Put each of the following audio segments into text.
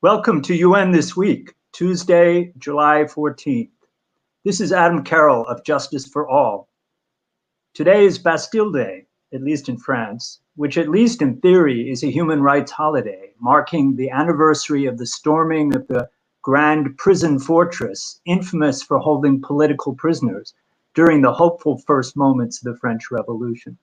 Welcome to UN This Week, Tuesday, July 14th. This is Adam Carroll of Justice for All. Today is Bastille Day, at least in France, which at least in theory is a human rights holiday, marking the anniversary of the storming of the Grand Prison Fortress, infamous for holding political prisoners during the hopeful first moments of the French Revolution.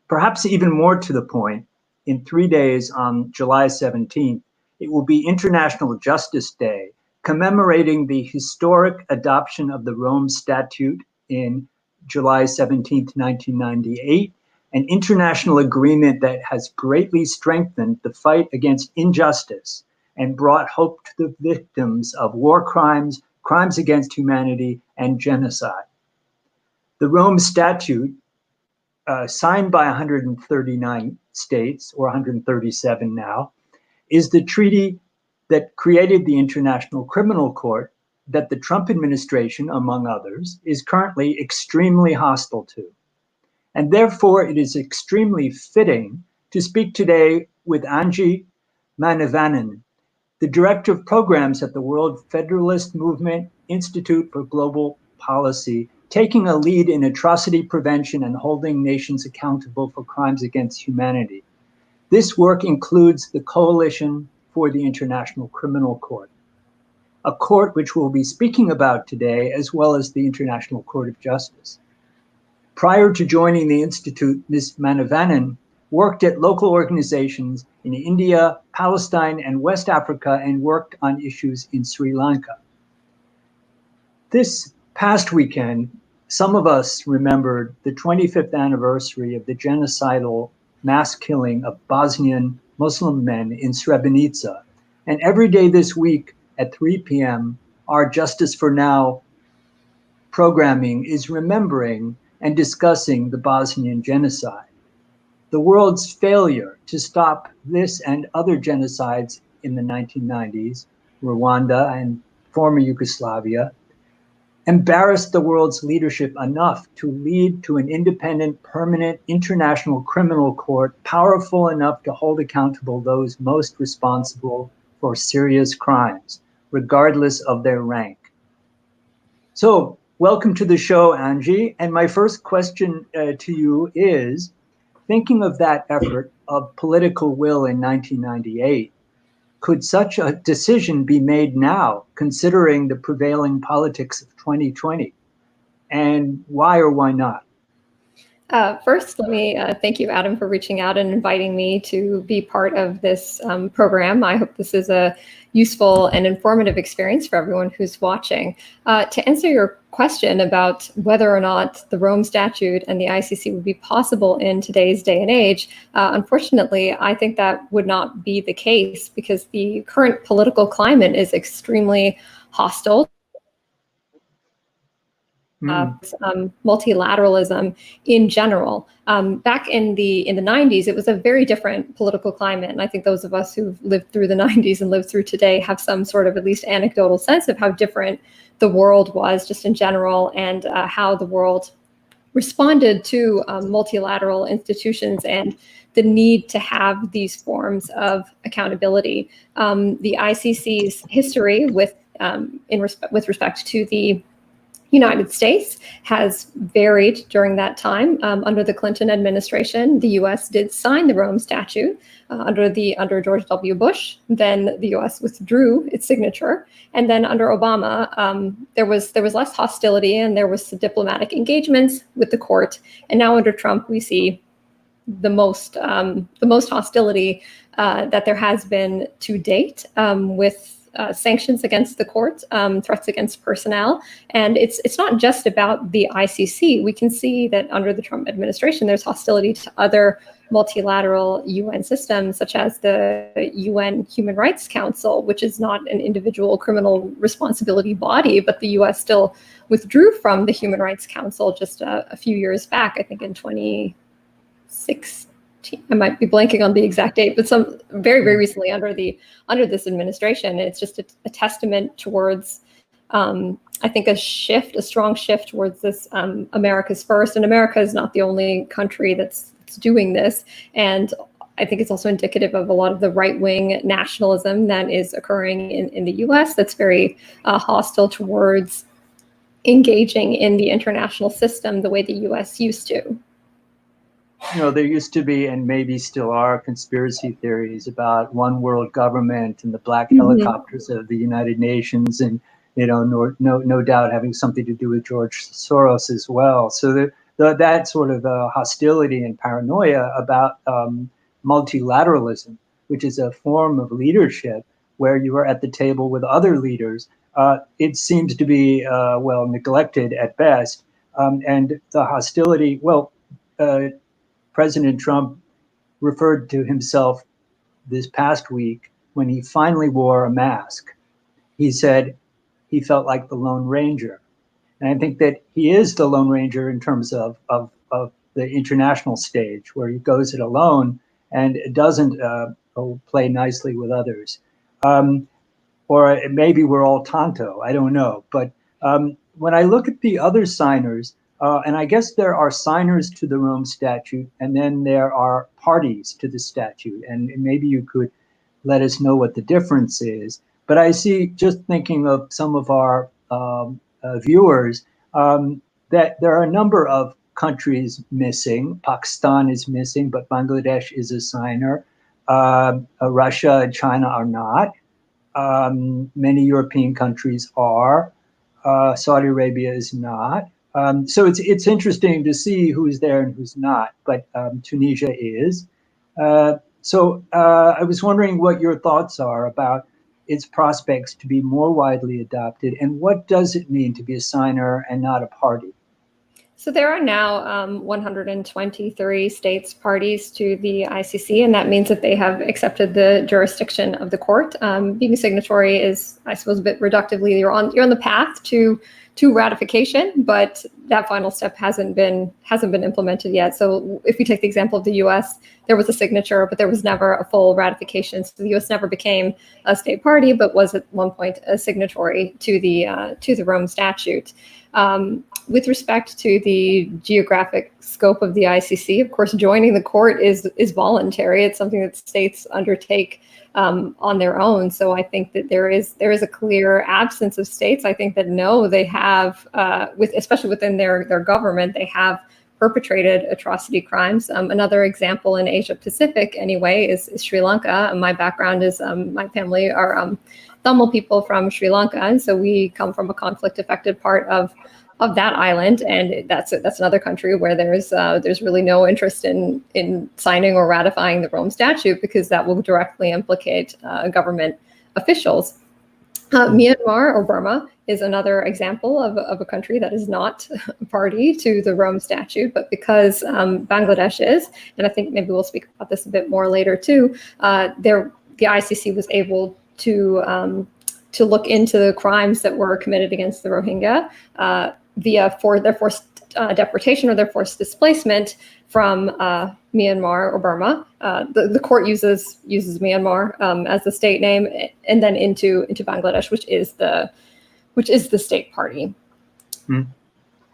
Perhaps even more to the point, in 3 days on July 17th, it will be International Justice Day, commemorating the historic adoption of the Rome Statute in July 17, 1998, an international agreement that has greatly strengthened the fight against injustice and brought hope to the victims of war crimes, crimes against humanity, and genocide. The Rome Statute, signed by 139 states, or 137 now, is the treaty that created the International Criminal Court that the Trump administration, among others, is currently extremely hostile to. And therefore, it is extremely fitting to speak today with Anji Manivannan, the Director of Programs at the World Federalist Movement Institute for Global Policy, taking a lead in atrocity prevention and holding nations accountable for crimes against humanity. This work includes the Coalition for the International Criminal Court, a court which we'll be speaking about today, as well as the International Court of Justice. Prior to joining the Institute, Ms. Manivannan worked at local organizations in India, Palestine, and West Africa, and worked on issues in Sri Lanka. This past weekend, some of us remembered the 25th anniversary of the genocidal mass killing of Bosnian Muslim men in Srebrenica. And every day this week at 3 p.m., our Justice for Now programming is remembering and discussing the Bosnian genocide. The world's failure to stop this and other genocides in the 1990s, Rwanda and former Yugoslavia, embarrassed the world's leadership enough to lead to an independent, permanent international criminal court powerful enough to hold accountable those most responsible for serious crimes, regardless of their rank. So, welcome to the show, Anji. And my first question to you is, thinking of that effort of political will in 1998, could such a decision be made now, considering the prevailing politics of 2020? And why or why not? First, let me thank you, Adam, for reaching out and inviting me to be part of this program. I hope this is a useful and informative experience for everyone who's watching. To answer your question about whether or not the Rome Statute and the ICC would be possible in today's day and age, unfortunately, I think that would not be the case because the current political climate is extremely hostile. Multilateralism in general. Back in the 90s, it was a very different political climate. And I think those of us who've lived through the 90s and lived through today have some sort of at least anecdotal sense of how different the world was just in general and how the world responded to multilateral institutions and the need to have these forms of accountability. The ICC's history with respect to the United States has varied during that time. Under the Clinton administration, the U.S. did sign the Rome Statute under George W. Bush. Then the U.S. withdrew its signature, and then under Obama, there was less hostility and there was diplomatic engagements with the court. And now under Trump, we see the most hostility that there has been to date with sanctions against the court, threats against personnel. And it's not just about the ICC. We can see that under the Trump administration, there's hostility to other multilateral UN systems, such as the UN Human Rights Council, which is not an individual criminal responsibility body, but the US still withdrew from the Human Rights Council just a few years back, I think in 2016. I might be blanking on the exact date, but some very, very recently under this administration. It's just a testament towards, I think, a strong shift towards this America's first. And America is not the only country that's doing this. And I think it's also indicative of a lot of the right-wing nationalism that is occurring in the US that's very hostile towards engaging in the international system the way the US used to. You know, there used to be, and maybe still are, conspiracy theories about one world government and the black helicopters of the United Nations, and you know, no doubt having something to do with George Soros as well. So that sort of hostility and paranoia about multilateralism, which is a form of leadership where you are at the table with other leaders, it seems to be well neglected at best. And the hostility, well, President Trump referred to himself this past week when he finally wore a mask. He said he felt like the Lone Ranger. And I think that he is the Lone Ranger in terms of the international stage, where he goes it alone and doesn't play nicely with others. Or maybe we're all Tonto, I don't know. But when I look at the other signers, and I guess there are signers to the Rome Statute, and then there are parties to the statute. And maybe you could let us know what the difference is. But I see, just thinking of some of our viewers, that there are a number of countries missing. Pakistan is missing, but Bangladesh is a signer. Russia and China are not. Many European countries are. Saudi Arabia is not. So it's interesting to see who's there and who's not, but Tunisia is. So I was wondering what your thoughts are about its prospects to be more widely adopted, and what does it mean to be a signer and not a party? So there are now 123 states parties to the ICC, and that means that they have accepted the jurisdiction of the court. Being a signatory is, I suppose, a bit reductively, you're on the path to ratification, but that final step hasn't been implemented yet. So if we take the example of the U.S., there was a signature, but there was never a full ratification. So the U.S. never became a state party, but was at one point a signatory to the Rome Statute. With respect to the geographic scope of the ICC, of course, joining the court is voluntary. It's something that states undertake on their own. So I think that there is a clear absence of states. I think that no, they have, especially within their government, they have perpetrated atrocity crimes. Another example in Asia Pacific, anyway, is Sri Lanka. My background is my family are Tamil people from Sri Lanka, and so we come from a conflict-affected part of that island, and that's another country where there's really no interest in signing or ratifying the Rome Statute, because that will directly implicate government officials. Myanmar or Burma is another example of a country that is not a party to the Rome Statute, but because Bangladesh is, and I think maybe we'll speak about this a bit more later too, the ICC was able to look into the crimes that were committed against the Rohingya via their forced deportation or their forced displacement from Myanmar or Burma. The court uses Myanmar as the state name, and then into Bangladesh, which is the state party. Mm.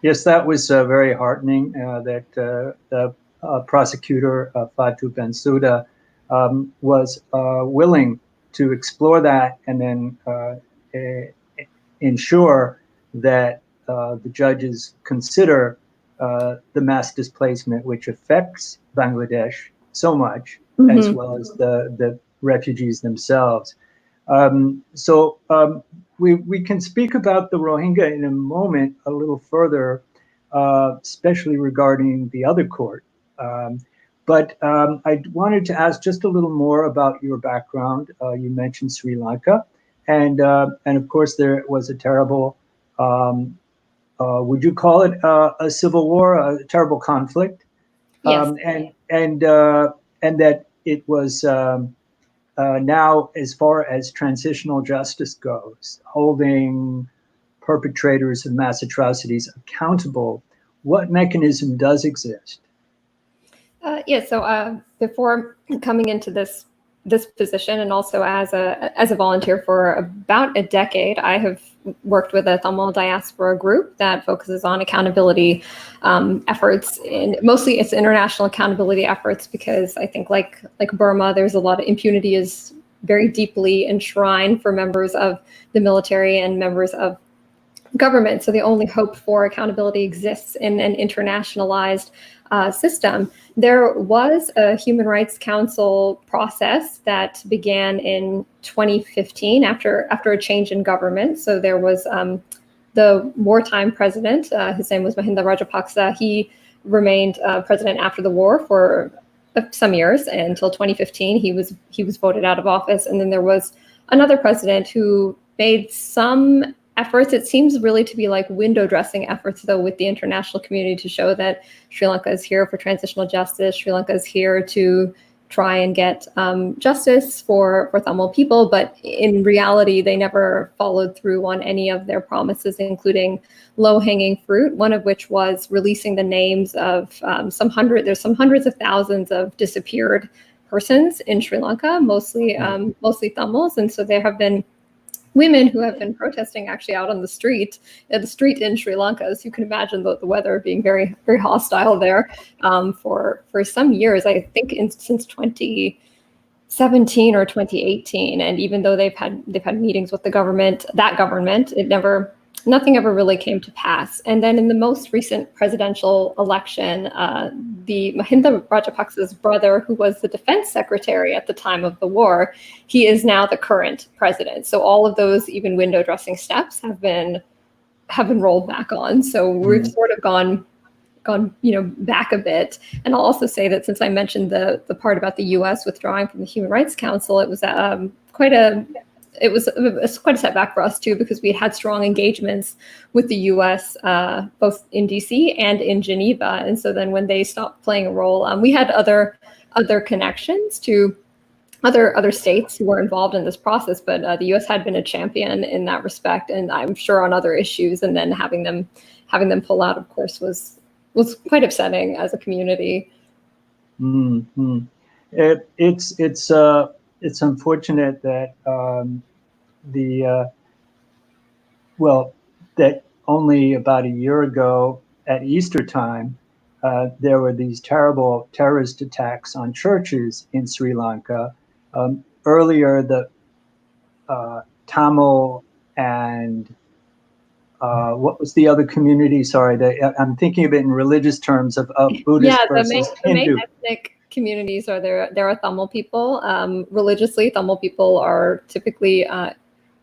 Yes, that was very heartening. That the prosecutor Fatou Bensouda was willing to explore that, and then ensure that the judges consider the mass displacement, which affects Bangladesh so much, as well as the refugees themselves. So we can speak about the Rohingya in a moment a little further, especially regarding the other court. But I wanted to ask just a little more about your background. You mentioned Sri Lanka, and of course there was a terrible, would you call it a civil war, a terrible conflict? Yes. And that it was now, as far as transitional justice goes, holding perpetrators of mass atrocities accountable. What mechanism does exist? So before coming into this this position, and also as a volunteer for about a decade, I have worked with a Tamil diaspora group that focuses on accountability efforts, and mostly it's international accountability efforts, because I think like Burma, there's a lot of impunity is very deeply enshrined for members of the military and members of government. So the only hope for accountability exists in an internationalized system. There was a Human Rights Council process that began in 2015 after a change in government. So there was the wartime president, his name was Mahinda Rajapaksa. He remained president after the war for some years until 2015. He was voted out of office, and then there was another president who made some efforts. It seems really to be like window dressing efforts, though, with the international community to show that Sri Lanka is here for transitional justice. Sri Lanka is here to try and get justice for Tamil people. But in reality, they never followed through on any of their promises, including low-hanging fruit, one of which was releasing the names of there's some hundreds of thousands of disappeared persons in Sri Lanka, mostly Tamils. And so there have been women who have been protesting actually out on the street in Sri Lanka. So you can imagine the weather being very, very hostile there for some years, I think since 2017 or 2018. And even though they've had meetings with that government, nothing ever really came to pass. And then in the most recent presidential election, the Mahinda Rajapaksa's brother, who was the defense secretary at the time of the war, he is now the current president. So all of those even window dressing steps have been rolled back on. So we've sort of gone back a bit. And I'll also say that since I mentioned the part about the U.S. withdrawing from the Human Rights Council, it was quite a setback for us too, because we had strong engagements with the U.S. Both in D.C. and in Geneva. And so then when they stopped playing a role, we had other connections to other states who were involved in this process, but the U.S. had been a champion in that respect, and I'm sure on other issues. And then having them pull out, of course, was quite upsetting as a community. Mm-hmm. It's unfortunate that that only about a year ago at Easter time, there were these terrible terrorist attacks on churches in Sri Lanka. Earlier, the Tamil and what was the other community? Sorry, I'm thinking of it in religious terms of Buddhist versus Hindu. The main ethnic communities are there are Tamil people. Religiously, Tamil people are typically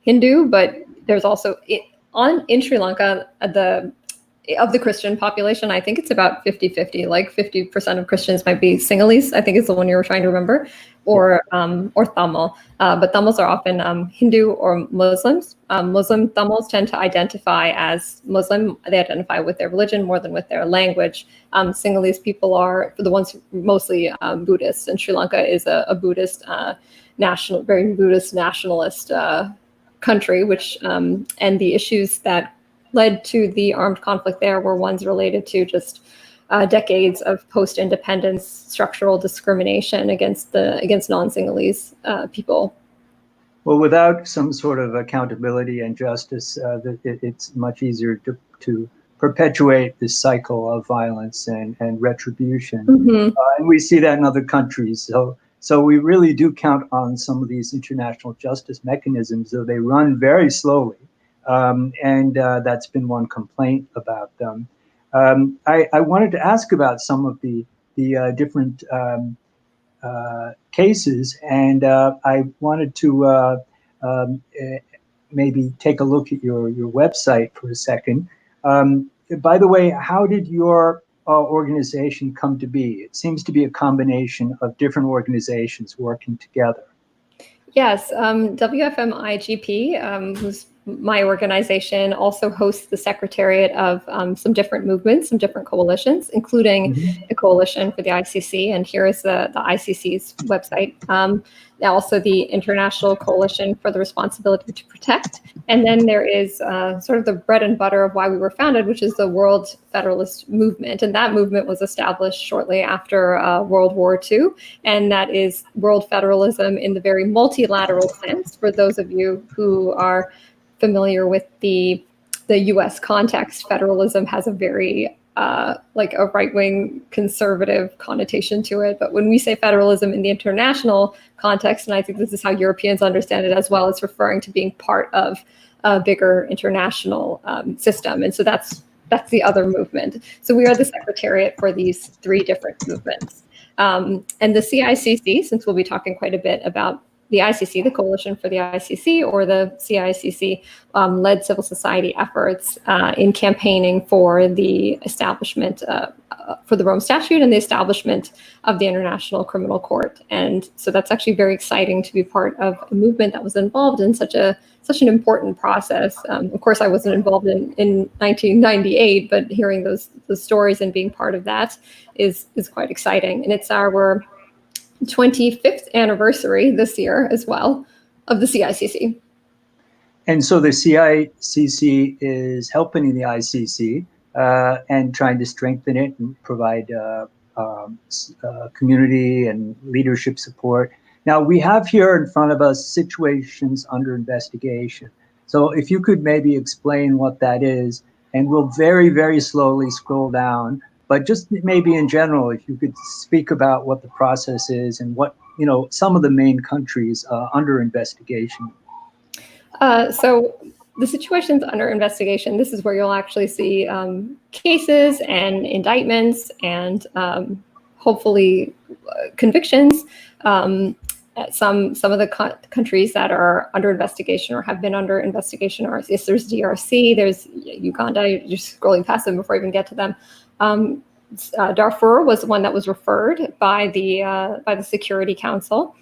Hindu, but there's also in Sri Lanka, of the Christian population, I think it's about 50-50, like 50% of Christians might be Sinhalese, I think is the one you were trying to remember, or Tamil. But Tamils are often Hindu or Muslims. Muslim Tamils tend to identify as Muslim. They identify with their religion more than with their language. Sinhalese people are the ones mostly Buddhists, and Sri Lanka is a Buddhist very Buddhist nationalist country, which and the issues that led to the armed conflict there were ones related to just decades of post-independence structural discrimination against non-Sinhalese people. Well, without some sort of accountability and justice, it's much easier to perpetuate this cycle of violence and retribution. Mm-hmm. And we see that in other countries. So we really do count on some of these international justice mechanisms, though they run very slowly. And that's been one complaint about them. I wanted to ask about some of the different cases, and I wanted to maybe take a look at your website for a second. By the way, how did your organization come to be? It seems to be a combination of different organizations working together. Yes, WFM-IGP, who's my organization also hosts the secretariat of some different movements, some different coalitions, including the Coalition for the ICC. And here is the ICC's website. Also the International Coalition for the Responsibility to Protect. And then there is sort of the bread and butter of why we were founded, which is the World Federalist Movement. And that movement was established shortly after World War II. And that is world federalism in the very multilateral sense. For those of you who are familiar with the US context, federalism has a very like a right-wing conservative connotation to it. But when we say federalism in the international context, and I think this is how Europeans understand it as well, it's referring to being part of a bigger international system. And so that's the other movement. So we are the secretariat for these three different movements. And the CICC, since we'll be talking quite a bit about the ICC, the Coalition for the ICC, or the CICC, led civil society efforts in campaigning for the establishment for the Rome Statute and the establishment of the International Criminal Court. And so that's actually very exciting to be part of a movement that was involved in such an important process. Of course, I wasn't involved in 1998, but hearing those stories and being part of that is quite exciting. And it's our 25th anniversary this year as well of the CICC. And so the CICC is helping the ICC and trying to strengthen it and provide community and leadership support. Now, we have here in front of us situations under investigation. So if you could maybe explain what that is, and we'll very, very slowly scroll down. But just maybe in general, if you could speak about what the process is and what, some of the main countries under investigation. So the situations under investigation, this is where you'll actually see cases and indictments and hopefully convictions. Some of the countries that are under investigation or have been under investigation are, yes, there's DRC, there's Uganda, you're scrolling past them before you even get to them. Darfur was one that was referred by the Security Council.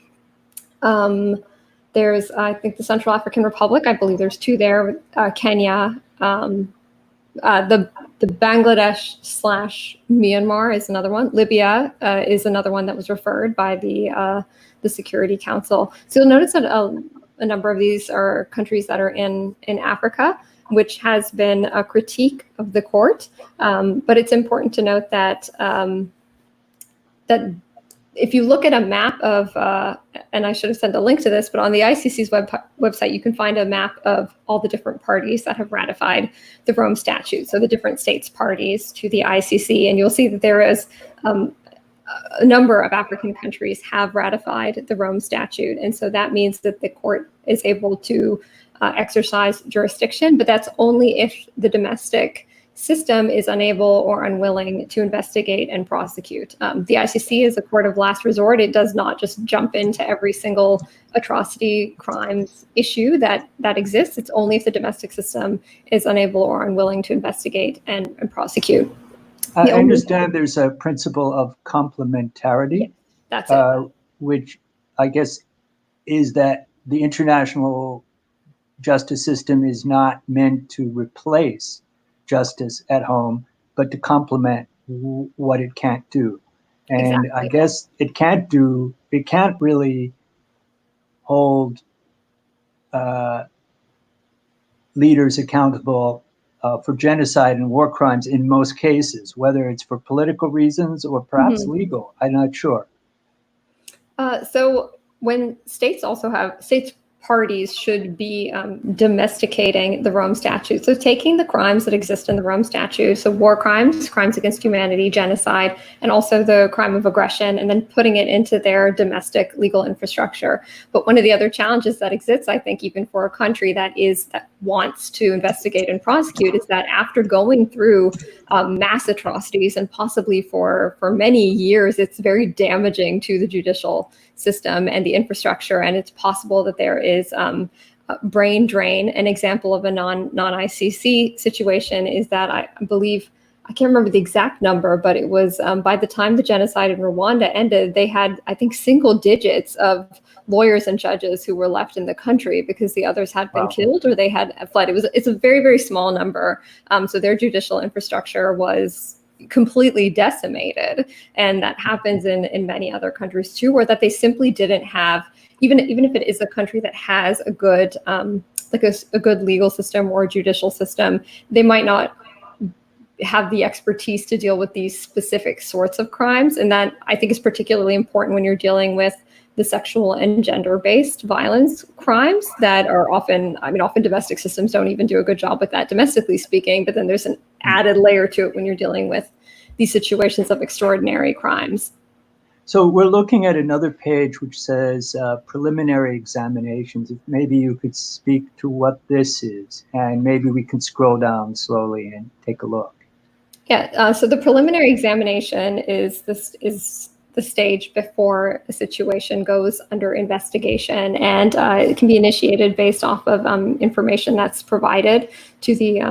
There's, I think, the Central African Republic. I believe there's two there. Kenya, the Bangladesh/Myanmar is another one. Libya is another one that was referred by the Security Council. So you'll notice that a number of these are countries that are in Africa, which has been a critique of the court. But it's important to note that that if you look at a map of, and I should have sent a link to this, but on the ICC's website, you can find a map of all the different parties that have ratified the Rome Statute, so the different states parties to the ICC, and you'll see that there is a number of African countries have ratified the Rome Statute, and so that means that the court is able to exercise jurisdiction, but that's only if the domestic system is unable or unwilling to investigate and prosecute. The ICC is a court of last resort. It does not just jump into every single atrocity crimes issue that exists. It's only if the domestic system is unable or unwilling to investigate and prosecute. I understand there's a principle of complementarity. That's it. Which I guess is that the international justice system is not meant to replace justice at home, but to complement what it can't do. And exactly. I guess it can't really hold leaders accountable for genocide and war crimes in most cases, whether it's for political reasons or perhaps legal. I'm not sure. So when states parties should be domesticating the Rome Statute. So taking the crimes that exist in the Rome Statute, so war crimes, crimes against humanity, genocide, and also the crime of aggression, and then putting it into their domestic legal infrastructure. But one of the other challenges that exists, I think, even for a country that wants to investigate and prosecute, is that after going through mass atrocities and possibly for many years, it's very damaging to the judicial system and the infrastructure, and it's possible that there is brain drain. An example of a non-ICC situation is that I believe I can't remember the exact number, but it was by the time the genocide in Rwanda ended, they had, I think, single digits of lawyers and judges who were left in the country because the others had been killed or they had fled. It's a very, very small number. So their judicial infrastructure was completely decimated. And that happens in many other countries too, where that they simply didn't have, even if it is a country that has a good, like a good legal system or judicial system, they might not have the expertise to deal with these specific sorts of crimes. And that, I think, is particularly important when you're dealing with the sexual and gender-based violence crimes that are often domestic systems don't even do a good job with that, domestically speaking, but then there's an added layer to it when you're dealing with these situations of extraordinary crimes. So we're looking at another page which says preliminary examinations. If maybe you could speak to what this is, and maybe we can scroll down slowly and take a look. Yeah, so the preliminary examination is the stage before a situation goes under investigation, and it can be initiated based off of information that's provided to the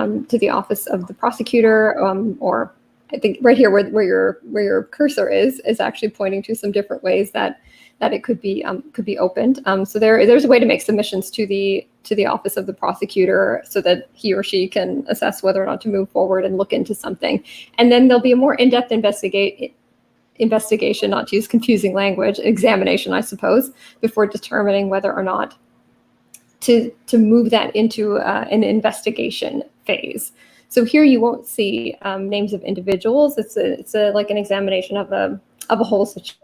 office of the prosecutor, or I think right here where your cursor is actually pointing to some different ways that it could be opened. So there's a way to make submissions to the office of the prosecutor so that he or she can assess whether or not to move forward and look into something. And then there'll be a more in-depth investigation, not to use confusing language, examination, I suppose, before determining whether or not to move that into an investigation phase. So here you won't see names of individuals. It's like an examination of a whole situation.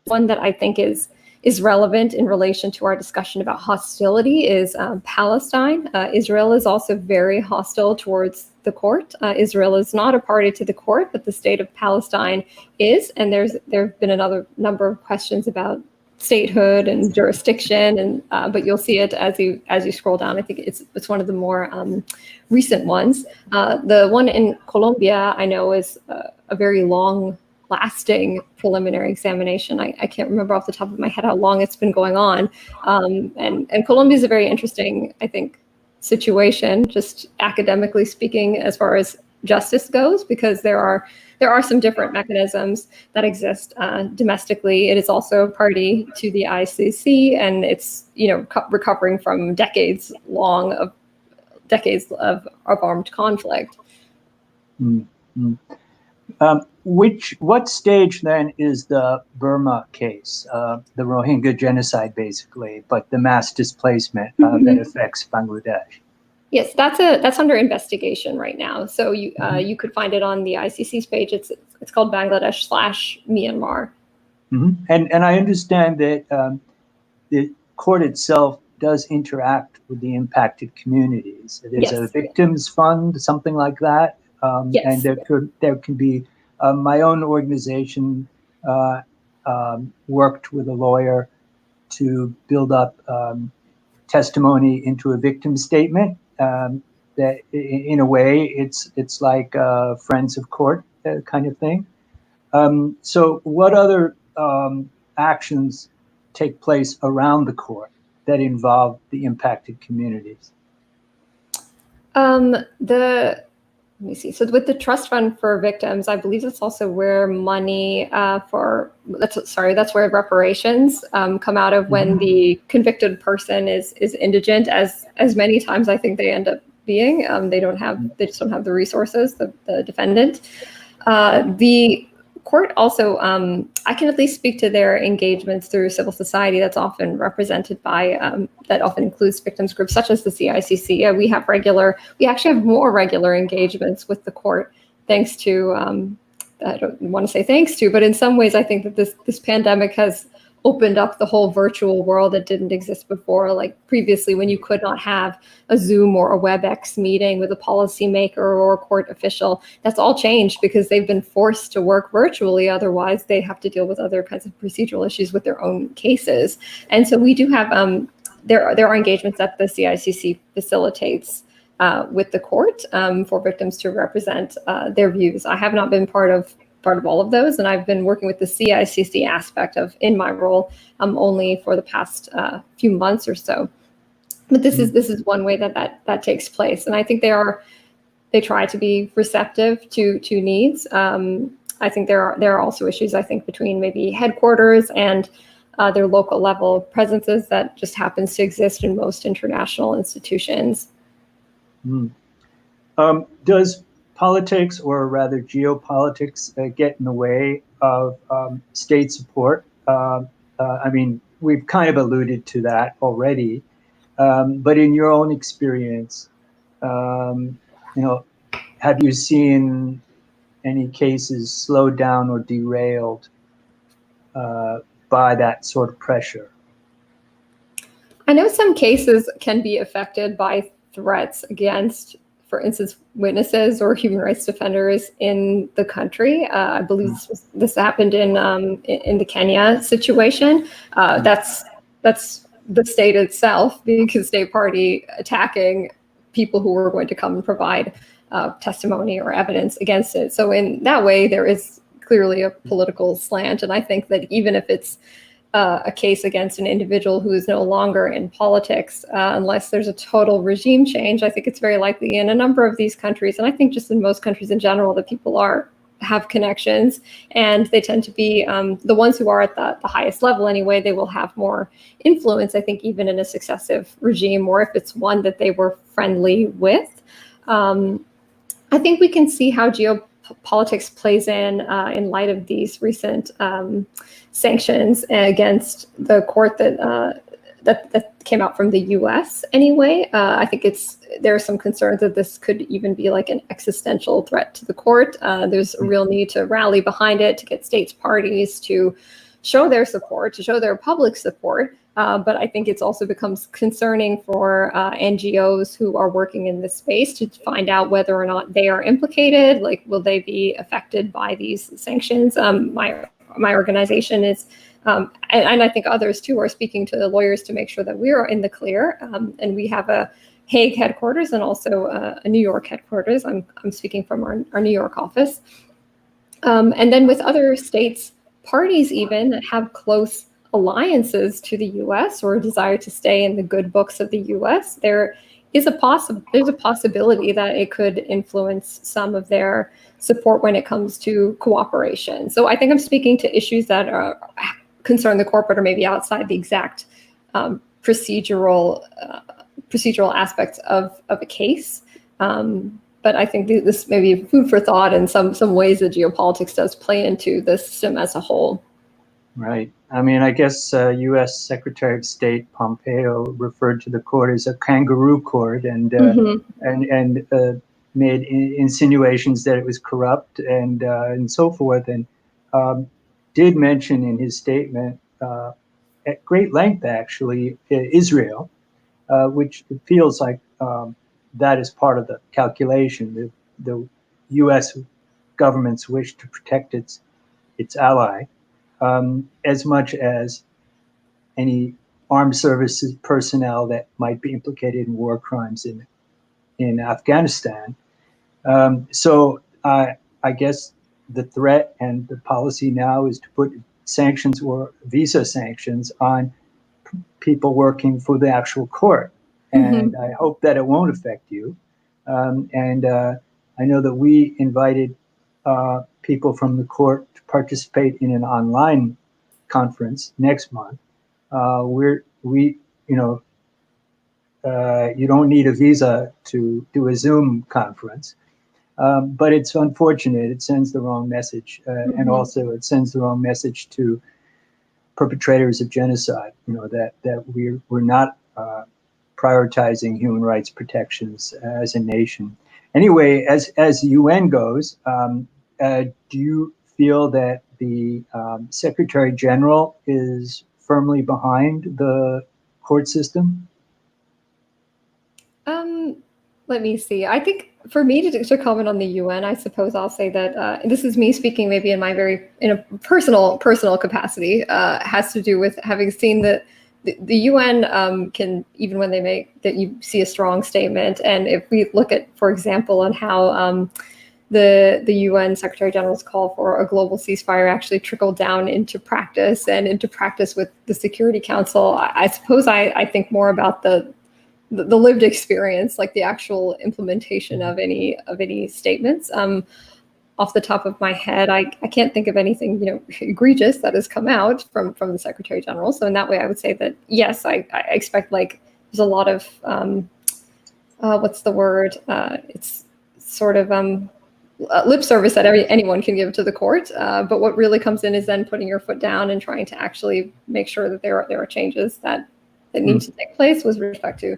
One that I think is relevant in relation to our discussion about hostility is Palestine. Israel is also very hostile towards the court. Israel is not a party to the court, but the state of Palestine is. And there have been another number of questions about statehood and jurisdiction, and but you'll see it as you scroll down. I think it's one of the more recent ones. The one in Colombia, I know, is a very long-lasting preliminary examination. I can't remember off the top of my head how long it's been going on. And Colombia is a very interesting, I think, situation, just academically speaking, as far as justice goes, because there are some different mechanisms that exist domestically. It is also a party to the ICC, and it's recovering from decades of armed conflict. Mm-hmm. What stage then is the Burma case, the Rohingya genocide, basically, but the mass displacement that affects Bangladesh? Yes, that's under investigation right now. So you could find it on the ICC's page. It's called Bangladesh/Myanmar. Mm-hmm. And I understand that the court itself does interact with the impacted communities. There's a victims fund, something like that. And there can be my own organization worked with a lawyer to build up testimony into a victim statement. That in a way it's like friends of court kind of thing. So what other actions take place around the court that involve the impacted communities? Let me see. So with the trust fund for victims, I believe it's also where money that's where reparations come out of when the convicted person is indigent, as many times I think they end up being. They just don't have the resources, the defendant. The court also, I can at least speak to their engagements through civil society that's often represented by, that often includes victims groups such as the CICC. We actually have more regular engagements with the court thanks to, I don't want to say thanks to, but in some ways I think that this pandemic has opened up the whole virtual world that didn't exist before. Like previously, when you could not have a Zoom or a WebEx meeting with a policymaker or a court official, that's all changed because they've been forced to work virtually. Otherwise, they have to deal with other kinds of procedural issues with their own cases. And so we do have, there are engagements that the CICC facilitates with the court for victims to represent their views. I have not been part of all of those, and I've been working with the CICC aspect in my role only for the past few months or so. But this is one way that takes place, and I think they are they try to be receptive to needs. I think there are also issues, I think, between maybe headquarters and their local level presences that just happens to exist in most international institutions. Does politics, or rather geopolitics, get in the way of state support? I mean, we've kind of alluded to that already, but in your own experience, have you seen any cases slowed down or derailed by that sort of pressure? I know some cases can be affected by threats against, for instance, witnesses or human rights defenders in the country. I believe this happened in the Kenya situation. That's the state itself, being a state party, attacking people who were going to come and provide testimony or evidence against it. So in that way, there is clearly a political slant. And I think that even if it's a case against an individual who is no longer in politics, unless there's a total regime change, I think it's very likely in a number of these countries, and I think just in most countries in general, that people have connections, and they tend to be the ones who are at the highest level anyway. They will have more influence, I think, even in a successive regime, or if it's one that they were friendly with. I think we can see how geopolitics plays in light of these recent sanctions against the court that came out from the U.S. anyway. I think there are some concerns that this could even be like an existential threat to the court. There's a real need to rally behind it, to get states parties to show their support, to show their public support. But I think it's also becomes concerning for NGOs who are working in this space to find out whether or not they are implicated. Like, will they be affected by these sanctions? My organization is, and I think others too, are speaking to the lawyers to make sure that we are in the clear. And we have a Hague headquarters and also a New York headquarters. I'm speaking from our New York office. And then with other states, parties even that have close alliances to the U.S. or a desire to stay in the good books of the U.S., there's a possibility that it could influence some of their support when it comes to cooperation. So I think I'm speaking to issues that concern the court, but are maybe outside the exact procedural aspects of a case. But I think this may be food for thought in some ways that geopolitics does play into the system as a whole. Right. I mean, I guess U.S. Secretary of State Pompeo referred to the court as a kangaroo court, and made insinuations that it was corrupt and so forth, and did mention in his statement at great length, actually, Israel, which it feels like that is part of the calculation. The U.S. government's wish to protect its ally. As much as any armed services personnel that might be implicated in war crimes in Afghanistan. So I guess the threat and the policy now is to put sanctions or visa sanctions on people working for the actual court. And I hope that it won't affect you. And I know that we invited people from the court to participate in an online conference next month. You don't need a visa to do a Zoom conference, but it's unfortunate. It sends the wrong message, and also it sends the wrong message to perpetrators of genocide. That we're not prioritizing human rights protections as a nation. Anyway, as the UN goes, do you feel that the Secretary General is firmly behind the court system? Let me see. I think for me to comment on the UN, I suppose I'll say that this is me speaking maybe in a personal capacity, has to do with having seen that the UN can, even when they make that, you see a strong statement. And if we look at, for example, on how the UN Secretary General's call for a global ceasefire actually trickled down into practice with the Security Council, I suppose I think more about the the lived experience, like the actual implementation of any statements. Off the top of my head, I can't think of anything, egregious that has come out from the Secretary General. So in that way, I would say that yes, I expect like there's a lot of what's the word? It's sort of lip service that anyone can give to the court. But what really comes in is then putting your foot down and trying to actually make sure that there are changes that need to take place with respect to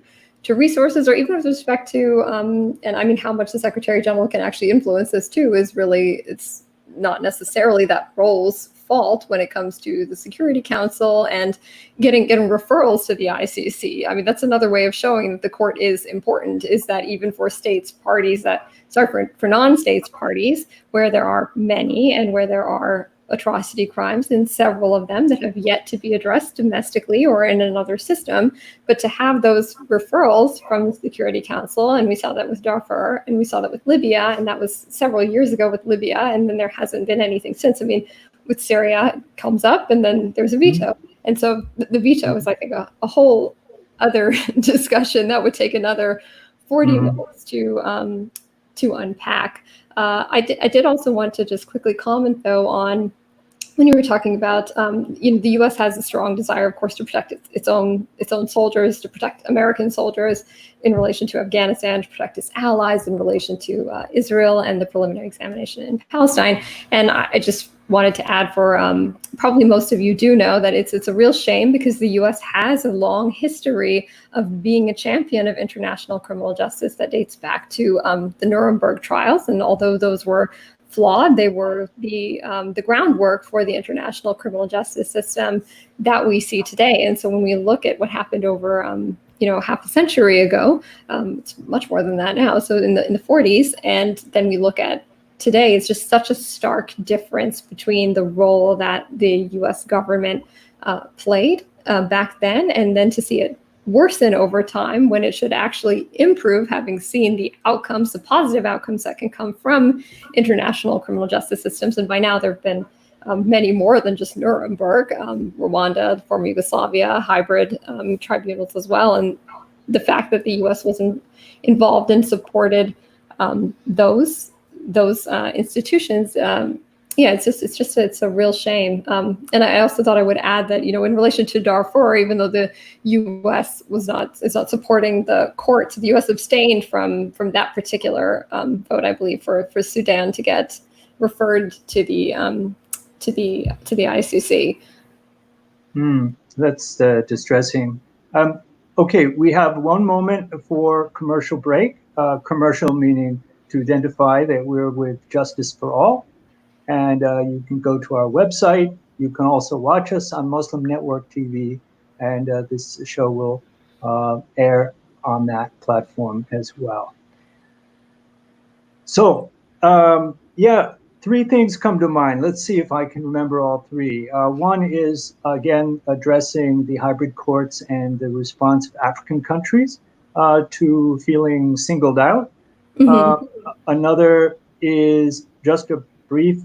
resources, or even with respect to, and I mean, how much the Secretary General can actually influence this too is really, it's not necessarily that role's fault when it comes to the Security Council and getting referrals to the ICC. I mean, that's another way of showing that the court is important, is that even for for non-states parties, where there are many and where there are atrocity crimes, and several of them that have yet to be addressed domestically or in another system, but to have those referrals from the Security Council, and we saw that with Darfur, and we saw that with Libya, and that was several years ago with Libya, and then there hasn't been anything since. I mean, with Syria, it comes up, and then there's a veto. And so the veto is, I think, a whole other discussion that would take another 40 minutes to unpack. I did also want to just quickly comment, though, on when you were talking about, the U.S. has a strong desire, of course, to protect its own soldiers, to protect American soldiers in relation to Afghanistan, to protect its allies in relation to Israel and the preliminary examination in Palestine. And I just wanted to add, for probably most of you do know, that it's a real shame, because the U.S. has a long history of being a champion of international criminal justice that dates back to the Nuremberg trials. And although those were flawed, they were the groundwork for the international criminal justice system that we see today. And so when we look at what happened over half a century ago, it's much more than that now, so in the 40s, and then we look at today, it's just such a stark difference between the role that the US government played back then, and then to see it worsen over time when it should actually improve, having seen the outcomes, the positive outcomes that can come from international criminal justice systems. And by now there have been many more than just Nuremberg, Rwanda, the former Yugoslavia, hybrid tribunals as well. And the fact that the US wasn't involved and supported those institutions, it's a real shame. And I also thought I would add that, in relation to Darfur, even though the U.S. is not supporting the court, the U.S. abstained from that particular vote, I believe, for Sudan to get referred to the ICC. That's distressing. Okay, we have one moment for commercial break. Commercial meaning to identify that we're with Justice for All. And you can go to our website. You can also watch us on Muslim Network TV, and this show will air on that platform as well. So, three things come to mind. Let's see if I can remember all three. One is, again, addressing the hybrid courts and the response of African countries to feeling singled out. Another is just a brief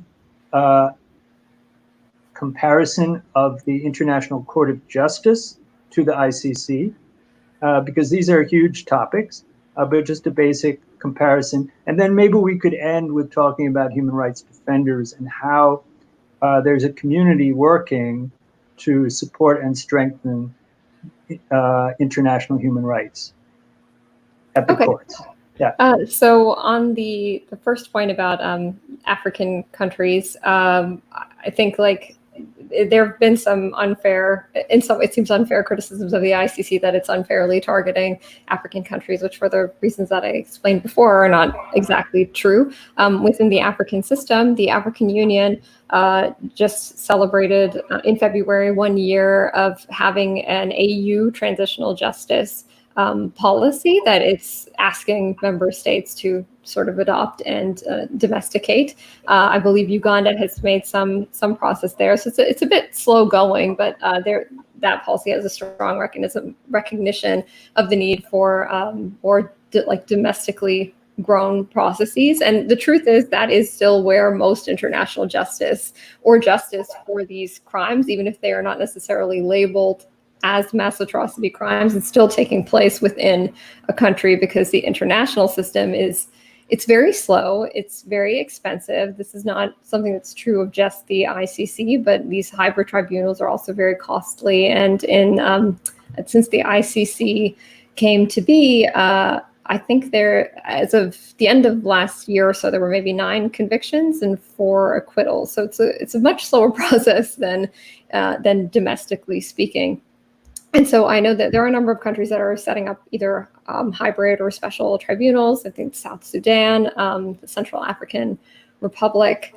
comparison of the International Court of Justice to the ICC, because these are huge topics, but just a basic comparison. And then maybe we could end with talking about human rights defenders and how there's a community working to support and strengthen international human rights at the courts. Yeah. So on the first point about African countries, I think there have been some it seems unfair criticisms of the ICC that it's unfairly targeting African countries, which for the reasons that I explained before are not exactly true. Within the African system, the African Union just celebrated in February 1 year of having an AU transitional justice policy that it's asking member states to sort of adopt and domesticate. I believe Uganda has made some process there, so it's a bit slow going, but that policy has a strong recognition of the need for domestically grown processes. And the truth is that is still where most international justice or justice for these crimes, even if they are not necessarily labeled as mass atrocity crimes and still taking place within a country, because the international system it's very slow, it's very expensive. This is not something that's true of just the ICC, but these hybrid tribunals are also very costly. And since the ICC came to be, I think there, as of the end of last year or so, there were maybe 9 convictions and 4 acquittals. So it's a much slower process than domestically speaking. And so I know that there are a number of countries that are setting up either hybrid or special tribunals. I think South Sudan, the Central African Republic,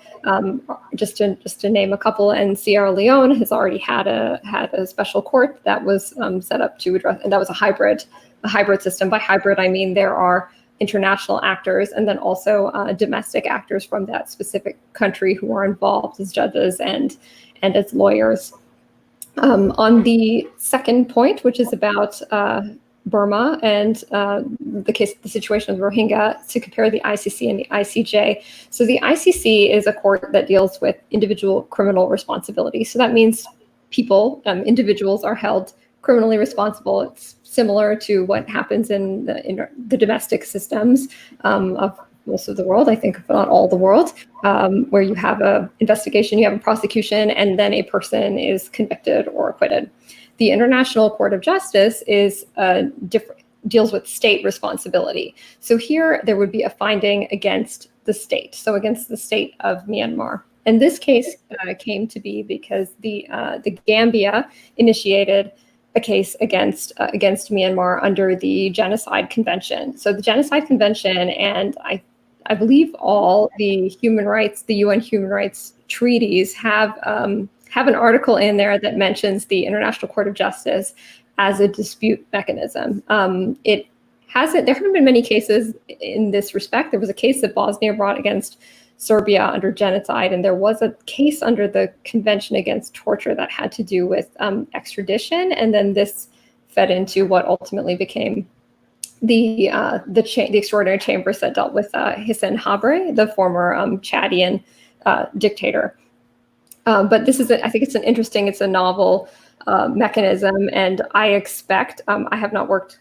just to name a couple, and Sierra Leone has already had a special court that was set up to address, and that was a hybrid system. By hybrid, I mean there are international actors and then also domestic actors from that specific country who are involved as judges and as lawyers. On the second point, which is about Burma and the situation of Rohingya, to compare the ICC and the ICJ. So the ICC is a court that deals with individual criminal responsibility. So that means individuals are held criminally responsible. It's similar to what happens in the domestic systems of most of the world, I think, if not all the world, where you have an investigation, you have a prosecution, and then a person is convicted or acquitted. The International Court of Justice deals with state responsibility. So here there would be a finding against the state, so against the state of Myanmar. And this case came to be because the Gambia initiated a case against Myanmar under the Genocide Convention. So the Genocide Convention, and I believe all the UN human rights treaties have an article in there that mentions the International Court of Justice as a dispute mechanism. There haven't been many cases in this respect. There was a case that Bosnia brought against Serbia under genocide, and there was a case under the Convention Against Torture that had to do with extradition, and then this fed into what ultimately became the extraordinary chambers that dealt with Hissène Habré, the former Chadian dictator. But this is, I think it's a novel mechanism, and I expect, I have not worked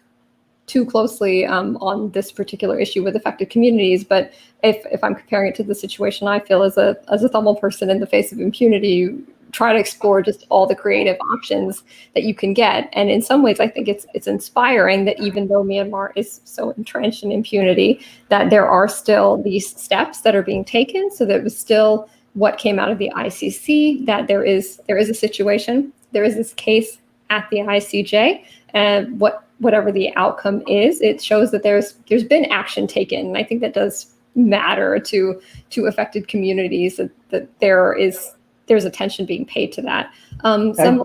too closely on this particular issue with affected communities, but if I'm comparing it to the situation I feel as a Tamil person in the face of impunity, try to explore just all the creative options that you can get. And in some ways, I think it's inspiring that even though Myanmar is so entrenched in impunity, that there are still these steps that are being taken. So that it was still what came out of the ICC, that there is a situation, there is this case at the ICJ, and whatever the outcome is, it shows that there's been action taken. And I think that does matter to affected communities, that there's attention being paid to that.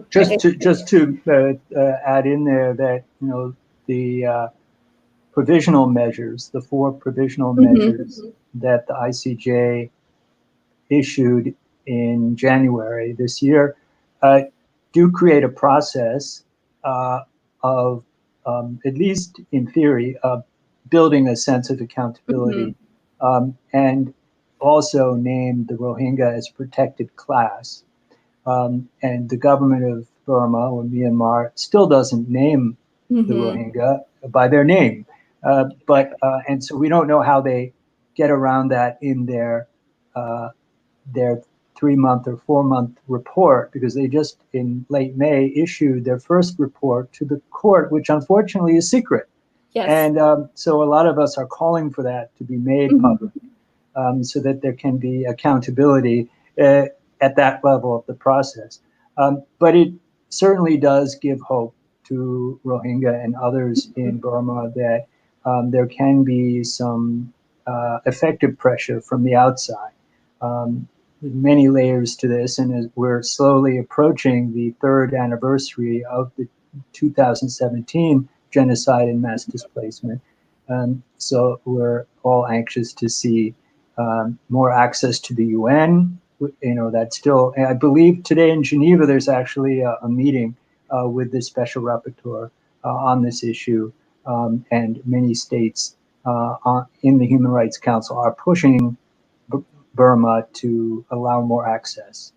Just to add in there that the provisional measures, the 4 provisional measures that the ICJ issued in January this year do create a process of, at least in theory, building a sense of accountability, and also named the Rohingya as a protected class. And the government of Burma or Myanmar still doesn't name the Rohingya by their name. And so we don't know how they get around that in their 3-month or 4-month report, because they just in late May issued their first report to the court, which unfortunately is secret. Yes. And so a lot of us are calling for that to be made public, so that there can be accountability at that level of the process. But it certainly does give hope to Rohingya and others in Burma that there can be some effective pressure from the outside. Many layers to this, and as we're slowly approaching the 3rd anniversary of the 2017 genocide and mass displacement. So we're all anxious to see more access to the UN. That's still, I believe today in Geneva, there's actually a meeting with the special rapporteur on this issue, and many states in the Human Rights Council are pushing Burma to allow more access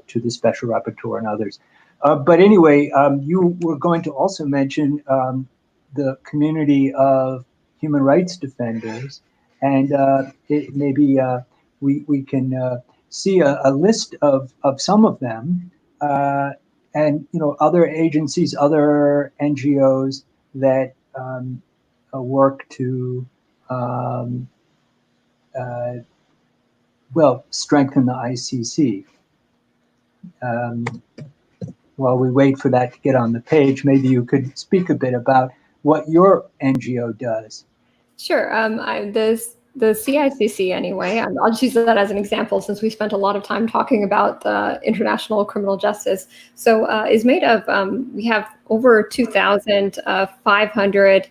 to the special rapporteur and others. But anyway, you were going to also mention the community of human rights defenders, and maybe we can see a list of some of them, and other agencies, other NGOs that work to uh, strengthen the ICC. While we wait for that to get on the page, maybe you could speak a bit about what your NGO does. Sure. The CICC anyway, I'll just use that as an example since we spent a lot of time talking about international criminal justice. So is made of, we have over 2,500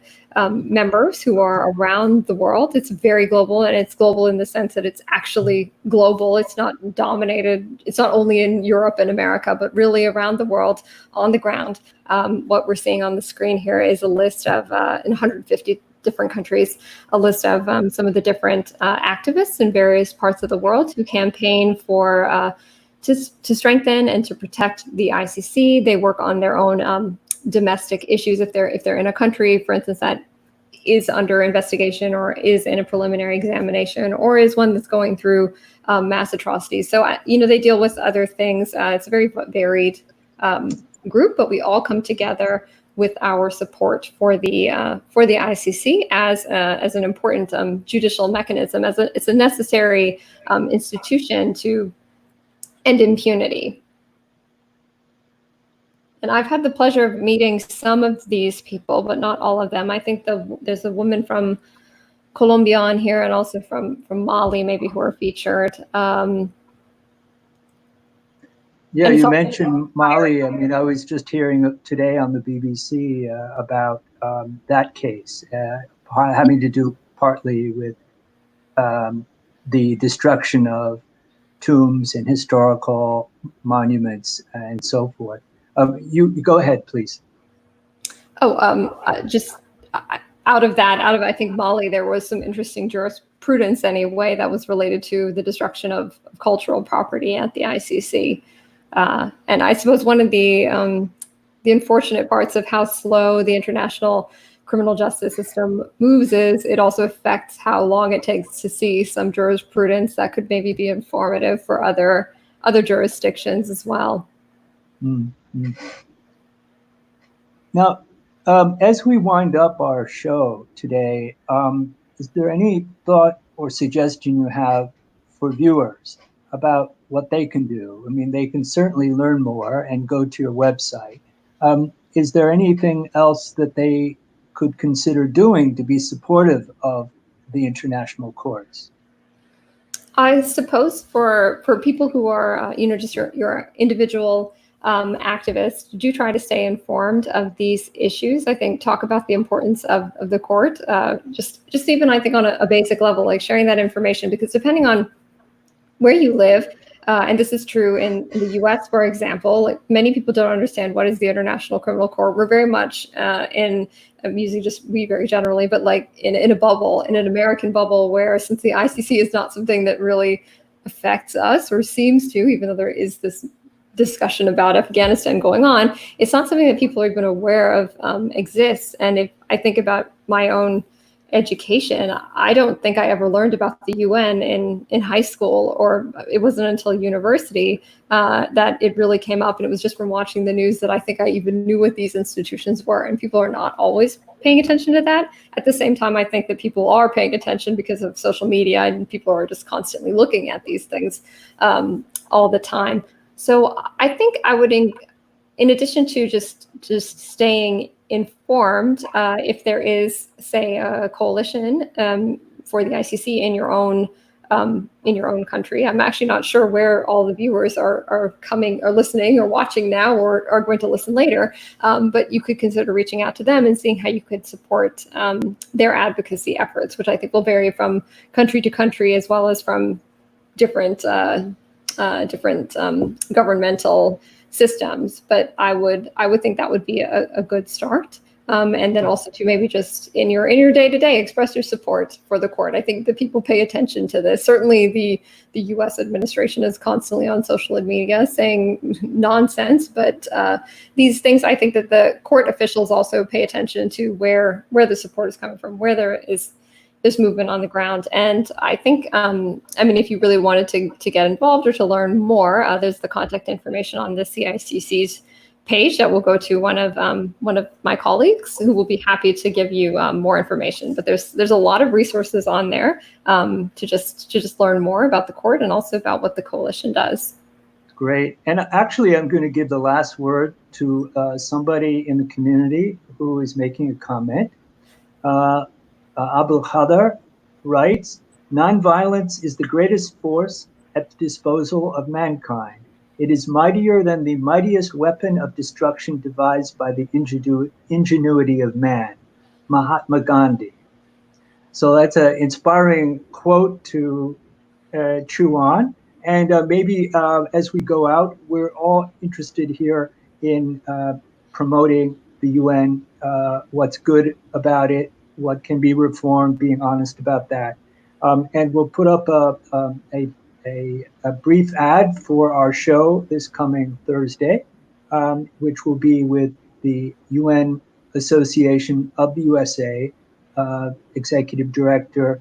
members who are around the world. It's very global, and it's global in the sense that it's actually global. It's not dominated. It's not only in Europe and America, but really around the world on the ground. What we're seeing on the screen here is a list of in 150 different countries, a list of some of the different activists in various parts of the world who campaign for to strengthen and to protect the ICC. They work on their own domestic issues if they're in a country, for instance, that is under investigation or is in a preliminary examination or is one that's going through mass atrocities. So they deal with other things. It's a very varied group, but we all come together with our support for the ICC as an important judicial mechanism, it's a necessary institution to end impunity. And I've had the pleasure of meeting some of these people, but not all of them. I think there's a woman from Colombia on here, and also from Mali, maybe, who are featured. Yeah, you mentioned Mali. I mean, I was just hearing today on the BBC about that case, having to do partly with the destruction of tombs and historical monuments and so forth. You go ahead, please. Just out of I think Mali, there was some interesting jurisprudence anyway that was related to the destruction of cultural property at the ICC. And I suppose one of the unfortunate parts of how slow the international criminal justice system moves is it also affects how long it takes to see some jurisprudence that could maybe be informative for other jurisdictions as well. Mm-hmm. Now, as we wind up our show today, is there any thought or suggestion you have for viewers about what they can do? I mean, they can certainly learn more and go to your website. Is there anything else that they could consider doing to be supportive of the international courts? I suppose for people who are, just your individual activists, do try to stay informed of these issues. I think talk about the importance of the court, just even I think on a basic level, like sharing that information, because depending on where you live, and this is true in the U.S., for example, like many people don't understand what is the International Criminal Court. We're very much I'm using just we very generally, but like in a bubble, in an American bubble, where since the ICC is not something that really affects us or seems to, even though there is this discussion about Afghanistan going on, it's not something that people are even aware of exists. And if I think about my own education, I don't think I ever learned about the UN in high school, or it wasn't until university that it really came up. And it was just from watching the news that I think I even knew what these institutions were. And people are not always paying attention to that. At the same time, I think that people are paying attention because of social media, and people are just constantly looking at these things all the time. So I think I would, in addition to just staying informed, if there is, say, a coalition for the ICC in your own country. I'm actually not sure where all the viewers are coming or listening or watching now or are going to listen later, but you could consider reaching out to them and seeing how you could support their advocacy efforts, which I think will vary from country to country as well as from different governmental systems. But I would think that would be a good start. And then also to maybe just in your day-to-day express your support for the court. I think that people pay attention to this. Certainly the US administration is constantly on social media saying nonsense, but these things, I think that the court officials also pay attention to where the support is coming from, where there is this movement on the ground. And I think, if you really wanted to get involved or to learn more, there's the contact information on the CICC's page that will go to one of my colleagues who will be happy to give you more information. But there's a lot of resources on there to just learn more about the court and also about what the coalition does. Great. And actually, I'm going to give the last word to somebody in the community who is making a comment. Abdul Khadar writes, "Nonviolence is the greatest force at the disposal of mankind. It is mightier than the mightiest weapon of destruction devised by the ingenuity of man." Mahatma Gandhi. So that's an inspiring quote to chew on. And maybe as we go out, we're all interested here in promoting the UN, what's good about it, what can be reformed, being honest about that. And we'll put up a brief ad for our show this coming Thursday, which will be with the UN Association of the USA. Executive Director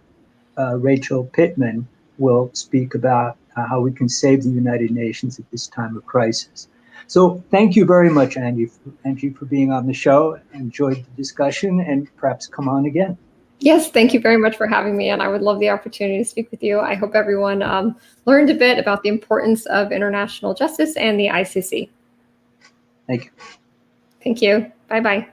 Rachel Pittman will speak about how we can save the United Nations at this time of crisis. So thank you very much, Anji, for being on the show. Enjoyed the discussion, and perhaps come on again. Yes, thank you very much for having me, and I would love the opportunity to speak with you. I hope everyone learned a bit about the importance of international justice and the ICC. Thank you. Thank you. Bye-bye.